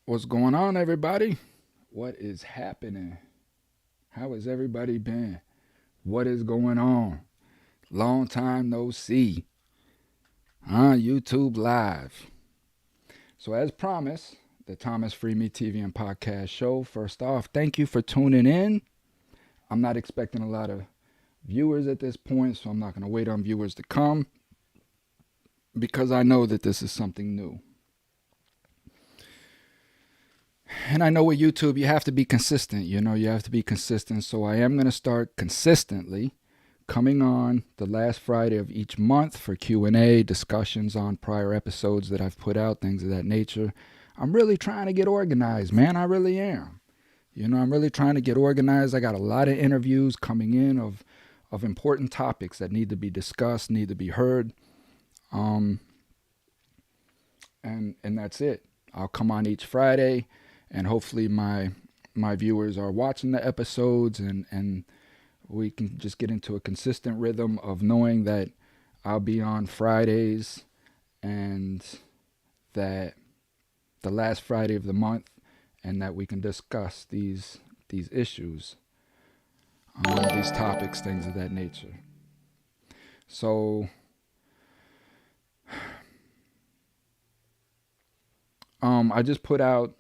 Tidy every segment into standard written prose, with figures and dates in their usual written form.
What's going on, everybody? What is happening? How has everybody been? What is going on? Long time no see. YouTube Live. So, as promised, the Thomas Freeme TV and Podcast Show. First off, thank you for tuning in. I'm not expecting a lot of viewers at this point, so I'm not going to wait on viewers to come because I know that this is something new. And I know with YouTube, you have to be consistent. You have to be consistent. So I am going to start consistently coming on the last Friday of each month for Q&A, discussions on prior episodes that I've put out, things of that nature. I'm really trying to get organized, man. I really am. I'm really trying to get organized. I got a lot of interviews coming in of important topics that need to be discussed, need to be heard. And that's it. I'll come on each Friday, and hopefully my viewers are watching the episodes, and we can just get into a consistent rhythm of knowing that I'll be on Fridays, and that the last Friday of the month, and that we can discuss these issues, these topics, things of that nature. So I just put out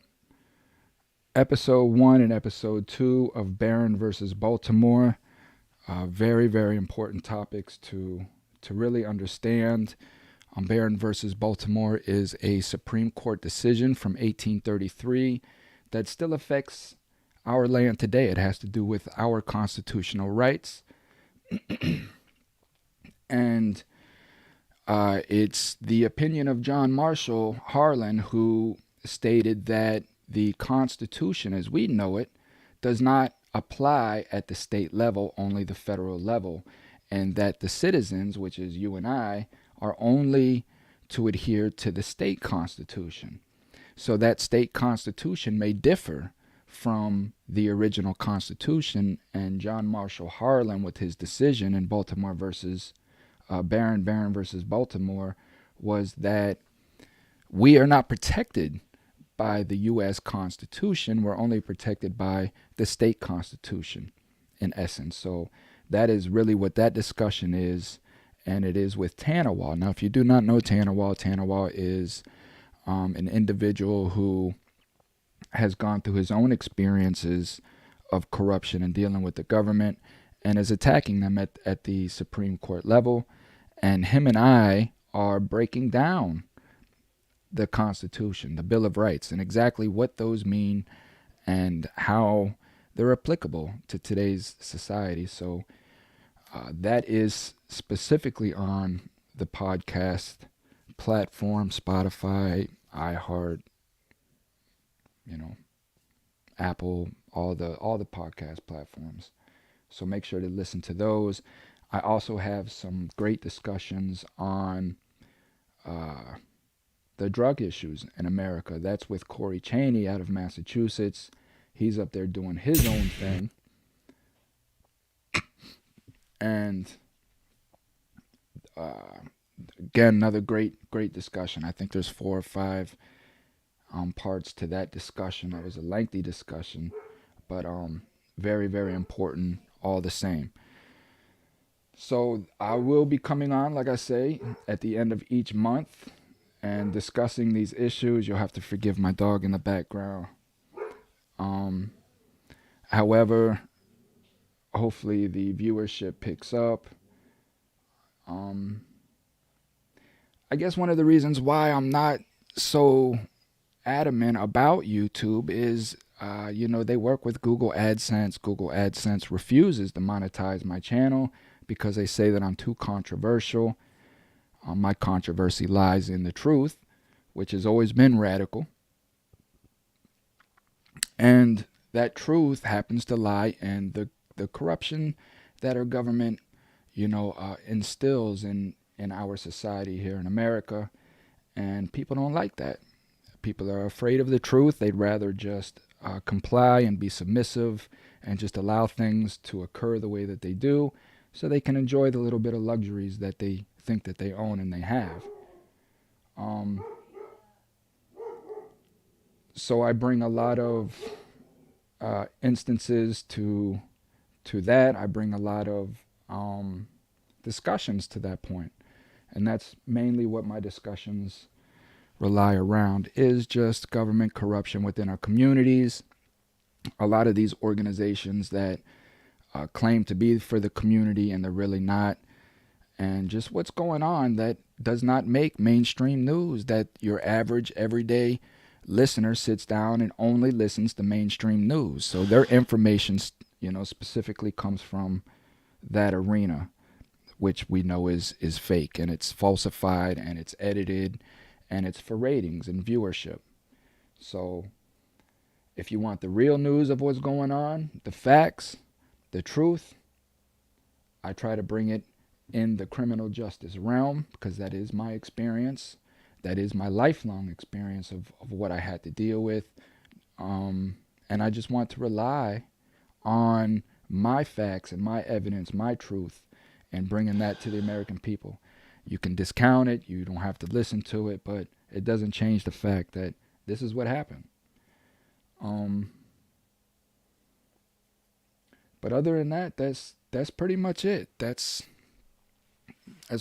episode 1 and episode 2 of Barron versus Baltimore. Very, very important topics to really understand. Barron versus Baltimore is a Supreme Court decision from 1833 that still affects our land today. It has to do with our constitutional rights. And it's the opinion of John Marshall Harlan, who stated that the Constitution as we know it does not apply at the state level, only the federal level, and that the citizens, which is you and I, are only to adhere to the state constitution. So that state constitution may differ from the original constitution, and John Marshall Harlan, with his decision in Baltimore versus Barron versus Baltimore, was that we are not protected by the U.S. Constitution. We're only protected by the state constitution, in essence. So that is really what that discussion is, and it is with Tanawal. Now, if you do not know Tanawal is an individual who has gone through his own experiences of corruption and dealing with the government, and is attacking them at the Supreme Court level. And him and I are breaking down the Constitution, the Bill of Rights, and exactly what those mean and how they're applicable to today's society. So that is specifically on the podcast platform, Spotify, iHeart, Apple, all the podcast platforms. So make sure to listen to those. I also have some great discussions on the drug issues in America. That's with Corey Cheney out of Massachusetts. He's up there doing his own thing. And again, another great discussion. I think there's 4 or 5 parts to that discussion. It was a lengthy discussion, but very, very important all the same. So I will be coming on, like I say, at the end of each month and discussing these issues. You'll have to forgive my dog in the background. However, hopefully the viewership picks up. I guess one of the reasons why I'm not so adamant about YouTube is, they work with Google AdSense. Google AdSense refuses to monetize my channel because they say that I'm too controversial. My controversy lies in the truth, which has always been radical. And that truth happens to lie in the corruption that our government, instills in our society here in America. And people don't like that. People are afraid of the truth. They'd rather just comply and be submissive and just allow things to occur the way that they do, so they can enjoy the little bit of luxuries that they think that they own and they have. So I bring a lot of instances to that. I bring a lot of discussions to that point, and that's mainly what my discussions rely around is just government corruption within our communities. A lot of these organizations that claim to be for the community and they're really not, and just what's going on that does not make mainstream news, that your average everyday listener sits down and only listens to mainstream news. So their information, specifically comes from that arena, which we know is fake and it's falsified and it's edited and it's for ratings and viewership. So if you want the real news of what's going on, the facts, the truth, I try to bring it in the criminal justice realm because that is my experience. That is my lifelong experience of what I had to deal with. And I just want to rely on my facts and my evidence, my truth, and bringing that to the American people. You can discount it, you don't have to listen to it, but it doesn't change the fact that this is what happened. Um, but other than that, that's pretty much it. That's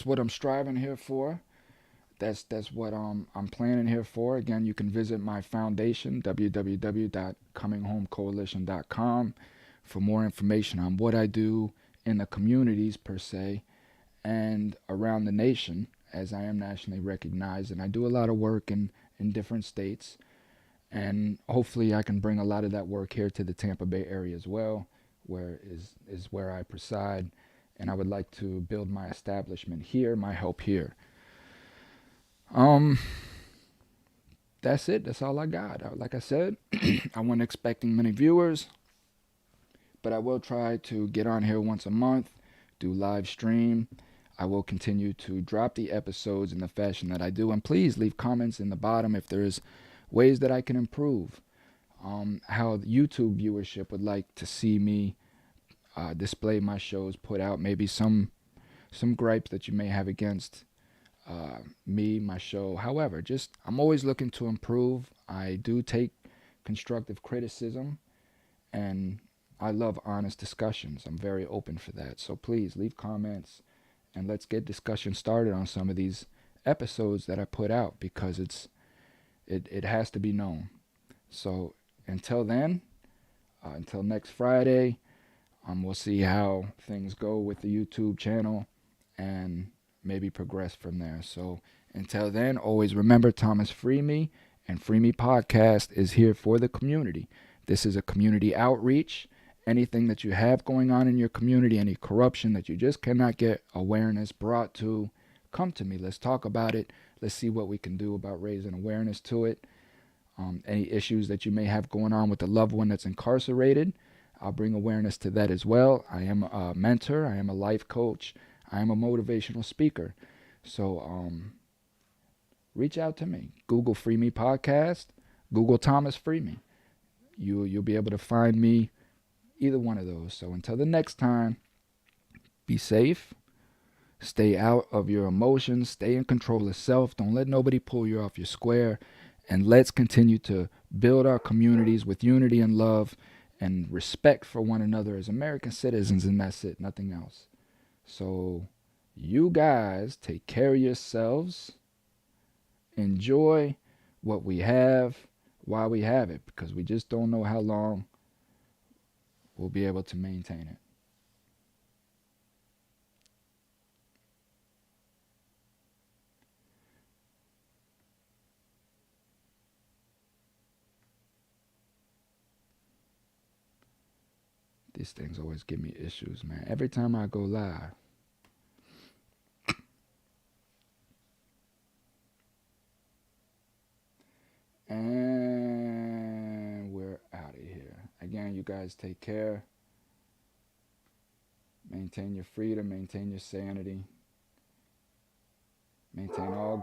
what I'm striving here for. That's what I'm planning here for. Again, you can visit my foundation, www.cominghomecoalition.com, for more information on what I do in the communities per se and around the nation, as I am nationally recognized. And I do a lot of work in different states. And hopefully I can bring a lot of that work here to the Tampa Bay area as well, where is where I preside. And I would like to build my establishment here, my help here. Um, that's it. That's all I got. Like I said, I wasn't expecting many viewers, but I will try to get on here once a month, do live stream. I will continue to drop the episodes in the fashion that I do. And please leave comments in the bottom if there's ways that I can improve. How YouTube viewership would like to see me display my shows, put out maybe some gripes that you may have against me, my show. However, just I'm always looking to improve. I do take constructive criticism, and I love honest discussions. I'm very open for that. So please leave comments and let's get discussion started on some of these episodes that I put out because it has to be known. So until then, until next Friday, we'll see how things go with the YouTube channel and maybe progress from there. So until then, always remember Thomas Free Me and Free Me Podcast is here for the community. This is a community outreach. Anything that you have going on in your community, any corruption that you just cannot get awareness brought to, come to me. Let's talk about it. Let's see what we can do about raising awareness to it. Any issues that you may have going on with a loved one that's incarcerated, I'll bring awareness to that as well. I am a mentor. I am a life coach. I am a motivational speaker. So reach out to me. Google Free Me Podcast. Google Thomas Free Me. You'll be able to find me either one of those. So until the next time, be safe. Stay out of your emotions. Stay in control of self. Don't let nobody pull you off your square. And let's continue to build our communities with unity and love and respect for one another as American citizens, and that's it, nothing else. So you guys take care of yourselves. Enjoy what we have while we have it, because we just don't know how long we'll be able to maintain it. These things always give me issues, man. Every time I go live. And we're out of here. Again, you guys take care. Maintain your freedom, maintain your sanity, maintain all good.